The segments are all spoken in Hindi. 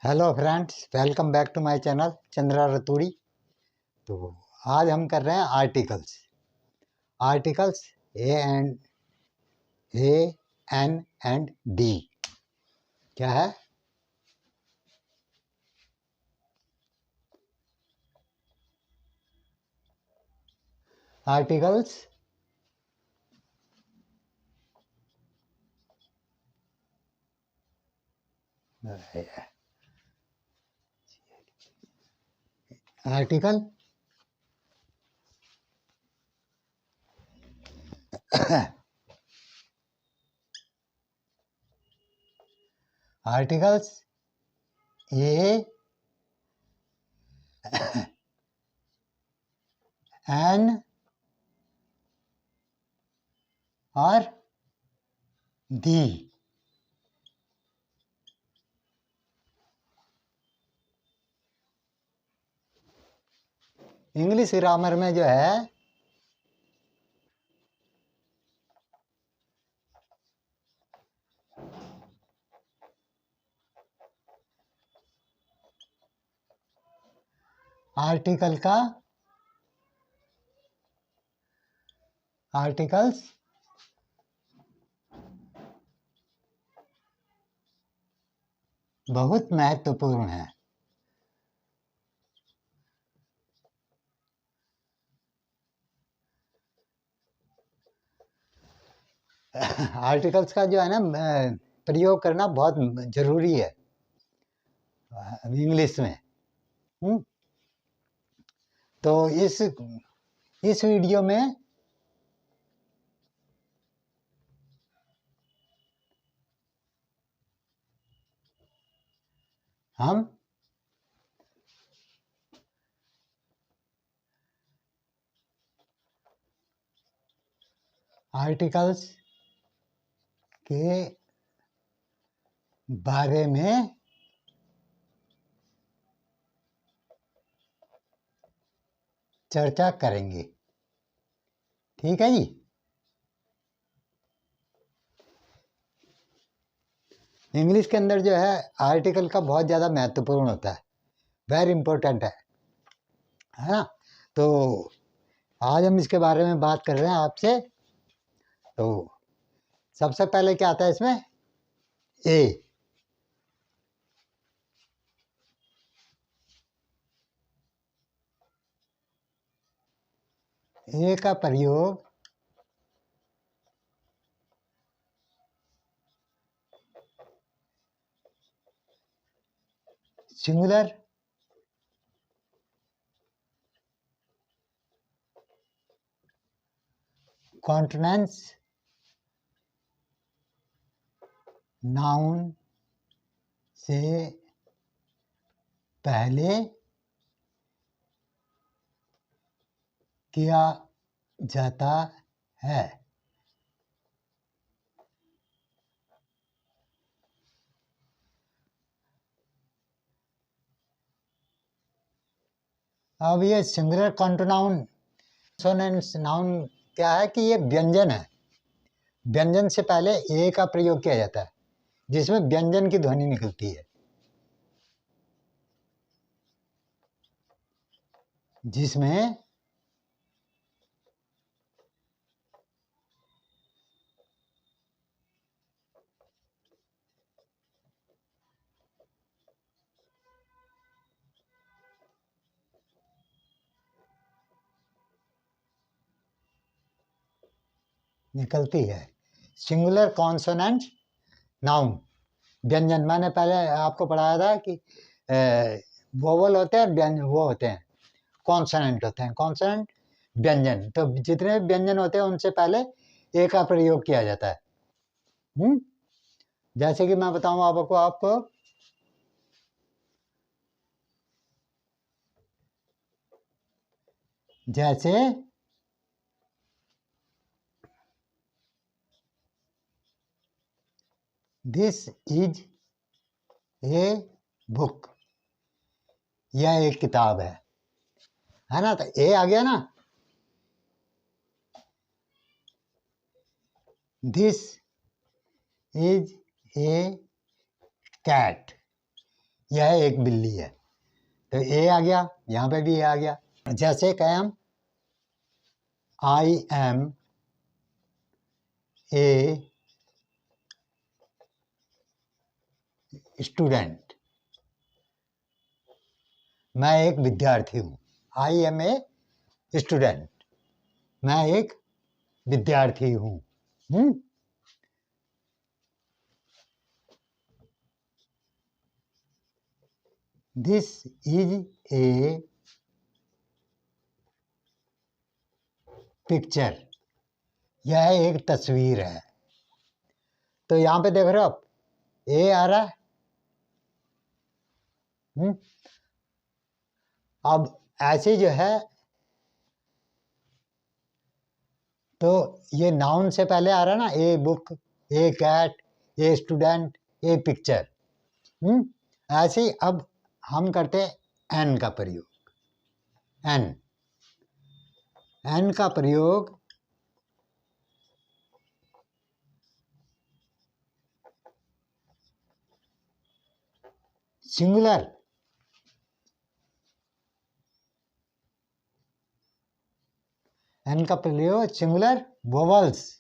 Hello friends, welcome back to my channel Chandra Raturi. तो आज हम कर रहे हैं articles a an and the. क्या है? Articles article articles a an और डी। इंग्लिश ग्रामर में जो है आर्टिकल्स बहुत महत्वपूर्ण है। आर्टिकल्स का जो है ना प्रयोग करना बहुत जरूरी है इंग्लिश में। तो इस वीडियो में हम आर्टिकल्स के बारे में चर्चा करेंगे। ठीक है जी। इंग्लिश के अंदर जो है आर्टिकल का बहुत ज़्यादा महत्वपूर्ण होता है, वेरी इंपॉर्टेंट है ना। तो आज हम इसके बारे में बात कर रहे हैं आपसे। तो सबसे पहले क्या आता है इसमें? ए का प्रयोग सिंगुलर कॉन्टिनेंट्स नाउन से पहले किया जाता है। अब ये सिंगुलर कॉन्सोनेंट्स नाउन क्या है कि ये व्यंजन है। व्यंजन से पहले ए का प्रयोग किया जाता है, जिसमें व्यंजन की ध्वनि निकलती है, जिसमें निकलती है। सिंगुलर कॉन्सोनेंट नाउन व्यंजन, मैंने पहले आपको पढ़ाया था कि वोवल होते हैं, वो होते हैं कॉन्सोनेंट होते हैं। कॉन्सोनेंट व्यंजन, तो जितने व्यंजन होते हैं उनसे पहले ए का प्रयोग किया जाता है। जैसे कि मैं बताऊं आपको जैसे दिस इज ए बुक, यह एक किताब है ना। तो ए आ गया ना। दिस इज ए कैट, यह एक बिल्ली है, तो ए आ गया, यहाँ पे भी ए आ गया। जैसे कहें हम आई एम ए स्टूडेंट, मैं एक विद्यार्थी हूँ। आई एम ए स्टूडेंट, मैं एक विद्यार्थी हूँ। दिस इज ए पिक्चर, यह एक तस्वीर है। तो यहाँ पे देख रहे हो आप, ए आ रहा है। अब ऐसे जो है, तो ये नाउन से पहले आ रहा है ना, a book, a cat, a student, a picture. ऐसे ही अब हम करते हैं एन का प्रयोग। एन का प्रयोग सिंगुलर एन का प्रयोग सिंगुलर वोवल्स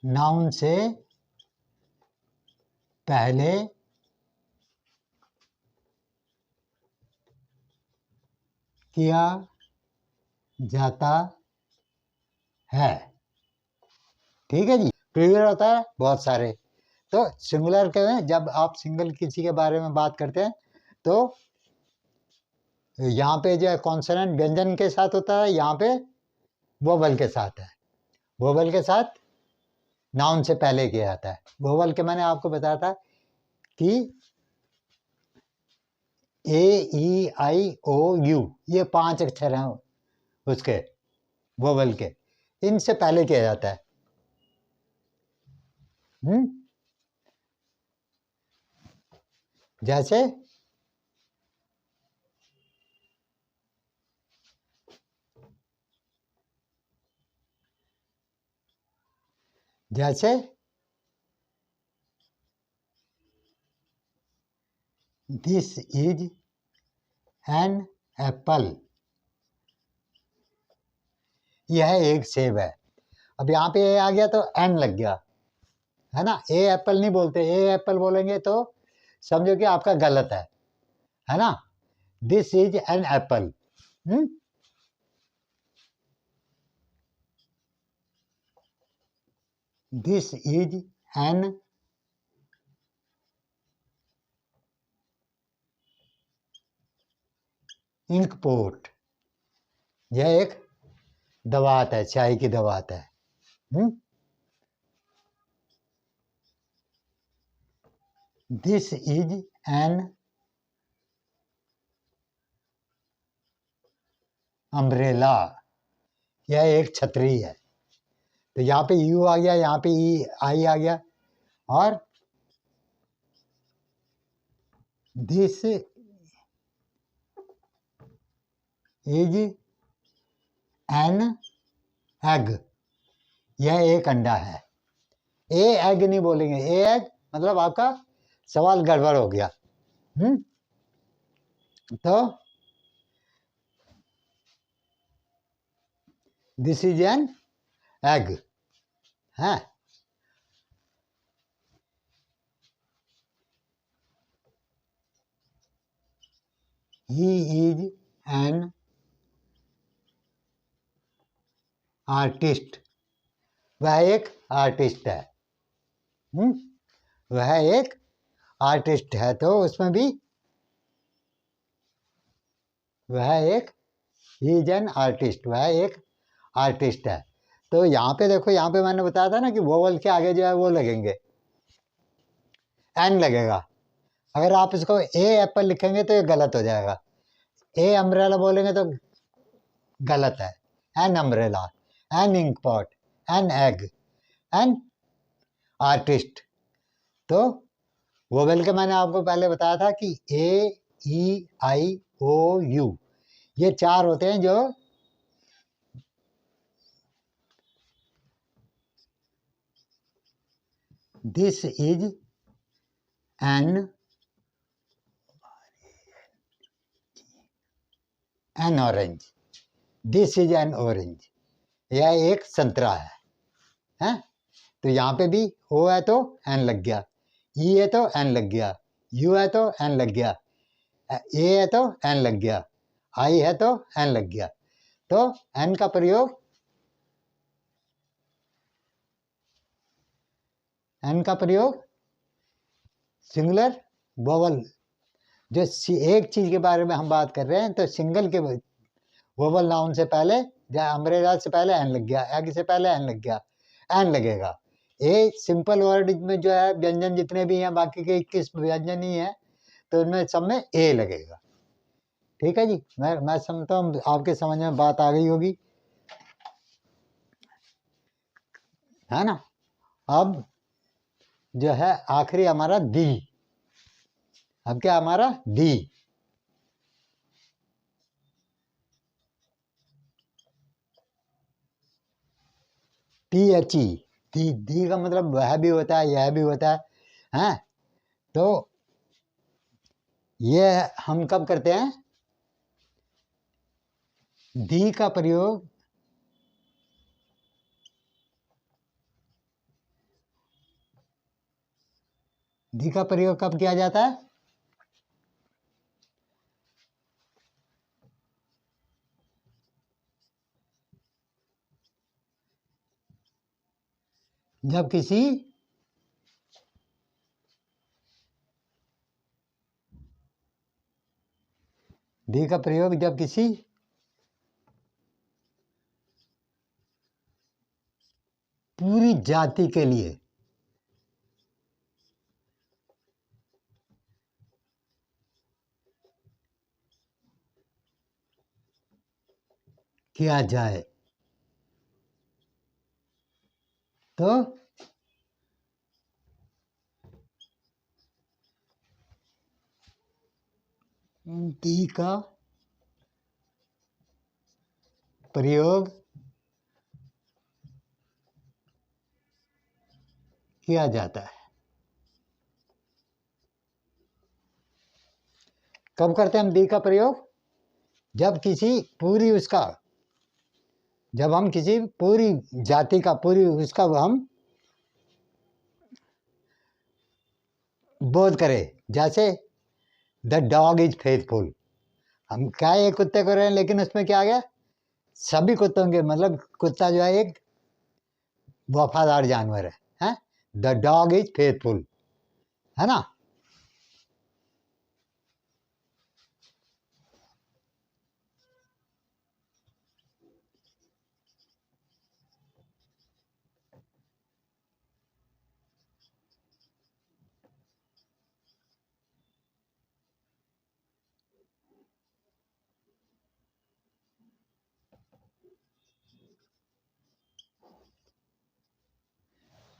नाउन से पहले किया जाता है। ठीक है जी। प्लूरल होता है बहुत सारे। तो सिंगुलर के में जब आप सिंगल किसी के बारे में बात करते हैं तो यहाँ पे जो है कॉन्सोनेंट व्यंजन के साथ होता है, यहाँ पे वोवल के साथ है। वोवल के साथ नाउन से पहले किया जाता है। वोवल के मैंने आपको बताया था कि ए ई आई ओ यू, ये 5 अक्षर हैं उसके वोवल के, इनसे पहले किया जाता है। जैसे जैसे दिस इज एन एप्पल, यह एक सेब है। अब यहाँ पे ए आ गया तो एन लग गया, है ना। ए एप्पल नहीं बोलते, ए एप्पल बोलेंगे तो समझो कि आपका गलत है ना। This is an apple. This is an ink pot, यह एक दवात है, चाय की दवात है। दिस इज एन अम्ब्रेला, यह एक छतरी है। तो यहाँ पे यू आ गया, यहाँ पे ई आई आ गया, और दिस इज एन एग, यह एक अंडा है। ए एग नहीं बोलेंगे, ए एग मतलब आपका सवाल गड़बड़ हो गया। तो दिस इज एन एग है। ही इज एन आर्टिस्ट, वह एक आर्टिस्ट है। वह एक आर्टिस्ट है, तो उसमें भी वह एक इज एन आर्टिस्ट, वह एक आर्टिस्ट है। तो यहाँ पे देखो, यहाँ पे मैंने बताया था ना कि वोवल के आगे जो है वो लगेंगे, एन लगेगा। अगर आप इसको ए एप्पल लिखेंगे तो ये गलत हो जाएगा। ए अम्ब्रेला बोलेंगे तो गलत है। An umbrella, an ink pot, an egg, an artist. तो वोवेल के मैंने आपको पहले बताया था कि ए ई आई ओ यू, ये 4 होते हैं जो this is N orange, this is N orange, यह एक संतरा है? तो यहाँ पे भी ओ है तो एन लग गया, ई है तो एन लग गया, यू है तो एन लग गया, ए है तो एन लग गया, आई है तो एन लग गया। तो एन का प्रयोग, एन का प्रयोग सिंगुलर वोवल, जो एक चीज के बारे में हम बात कर रहे हैं तो सिंगल के वोवल नाउन से पहले, या अम्ब्रेला से पहले एन लग गया, एग से पहले एन लग गया, एन लगेगा। ए सिंपल वर्ड में जो है व्यंजन जितने भी हैं, बाकी के 21 व्यंजन ही हैं, तो इनमें सब में ए लगेगा। ठीक है जी, मैं समझता हूँ आपके समझ में बात आ गई होगी, है ना। अब जो है आखिरी हमारा दी, अब क्या हमारा दी, टी एच ई, दी का मतलब वह भी होता है, यह भी होता है? तो ये हम कब करते हैं? दी का प्रयोग दी का प्रयोग कब किया जाता है? जब किसी दी का प्रयोग जब किसी पूरी जाति के लिए किया जाए तो दी का प्रयोग किया जाता है। कब करते हैं हम दी का प्रयोग? जब किसी पूरी उसका, जब हम किसी पूरी जाति का, पूरी उसका हम बोध करें। जैसे द डॉग इज फेथफुल, हम क्या एक कुत्ते को रहे हैं, लेकिन उसमें क्या आ गया? सभी कुत्तों के, मतलब कुत्ता जो है एक वफादार जानवर है? द डॉग इज फेथफुल, है ना।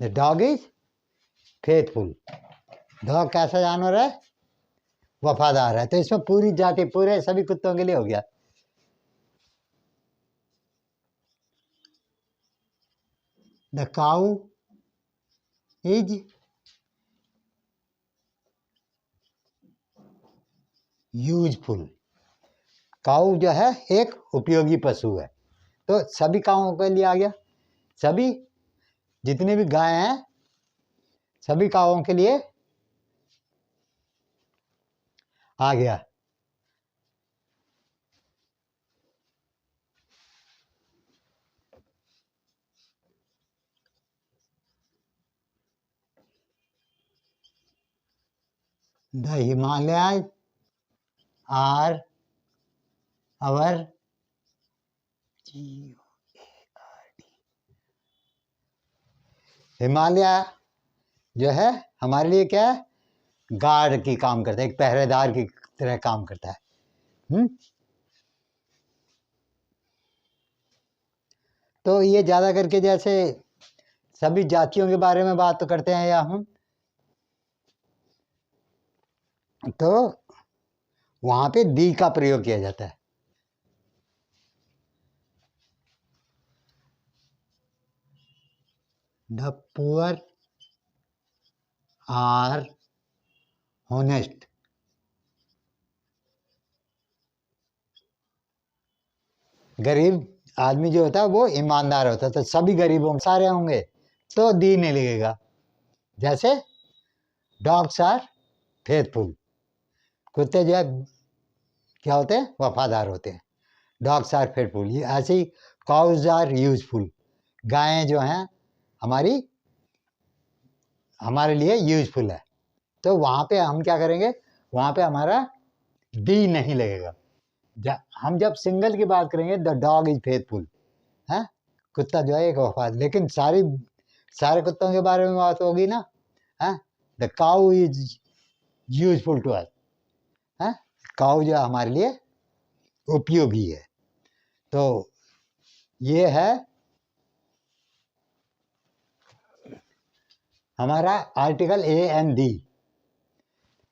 The dog is faithful, dog कैसा जानवर है? वफादार है। तो इसमें पूरी जाति, पूरे सभी कुत्तों के लिए हो गया। द काऊ इज यूजफुल, काऊ जो है एक उपयोगी पशु है। तो सभी काउओं के लिए आ गया, सभी जितने भी गाय हैं सभी काउओं के लिए आ गया। The Himalayas are our Himalaya जो है हमारे लिए क्या है? गार्ड की काम करता है, एक पहरेदार की तरह काम करता है। तो ये ज़्यादा करके जैसे सभी जातियों के बारे में बात तो करते हैं या हम, तो वहाँ पे दी का प्रयोग किया जाता है। The poor are honest. गरीब आदमी जो होता है वो ईमानदार होता है, तो सभी गरीबों सारे होंगे तो दी नहीं लगेगा। जैसे डॉग्स आर फेथफुल, कुत्ते जो है क्या होते हैं, वफादार होते हैं। डॉग्स आर फेथफुल, ये ऐसे ही काउज आर यूजफुल, गायें जो हैं हमारे लिए यूजफुल है। तो वहाँ पे हम क्या करेंगे, वहाँ पे हमारा दी नहीं लगेगा। हम जब सिंगल की बात करेंगे, द डॉग इज फेथफुल है, कुत्ता जो है एक वफादार। लेकिन सारे कुत्तों के बारे में बात होगी ना, है the cow is useful to us, है काउ जो हमारे लिए उपयोगी है। तो ये है हमारा आर्टिकल ए एंड डी।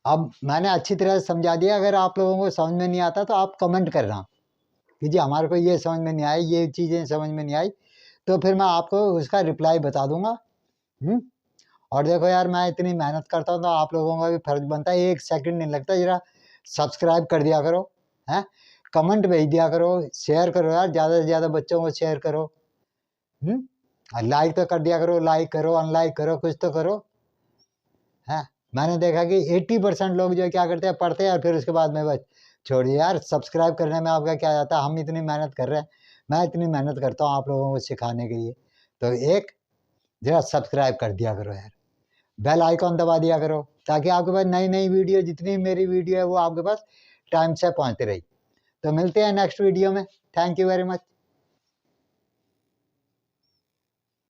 अब मैंने अच्छी तरह से समझा दिया। अगर आप लोगों को समझ में नहीं आता तो आप कमेंट करना कि जी हमारे को ये समझ में नहीं आई, ये चीज़ें समझ में नहीं आई, तो फिर मैं आपको उसका रिप्लाई बता दूंगा। और देखो यार, मैं इतनी मेहनत करता हूँ तो आप लोगों का भी फर्ज बनता है, 1 सेकंड नहीं लगता, जरा सब्सक्राइब कर दिया करो, हैं कमेंट भेज दिया करो, शेयर करो यार, ज़्यादा से ज़्यादा बच्चों को शेयर करो, लाइक तो कर दिया करो, लाइक करो, अनलाइक करो, कुछ तो करो। है मैंने देखा कि 80% लोग जो है क्या करते हैं, पढ़ते हैं और फिर उसके बाद में बस छोड़ दिया। यार सब्सक्राइब करने में आपका क्या जाता है, हम इतनी मेहनत कर रहे हैं, मैं इतनी मेहनत करता हूँ आप लोगों को सिखाने के लिए, तो एक जरा सब्सक्राइब कर दिया करो यार, बेल आइकॉन दबा दिया करो, ताकि आपके पास नई नई वीडियो, जितनी मेरी वीडियो है वो आपके पास टाइम से पहुँचती रही। तो मिलते हैं नेक्स्ट वीडियो में। Thank you very much.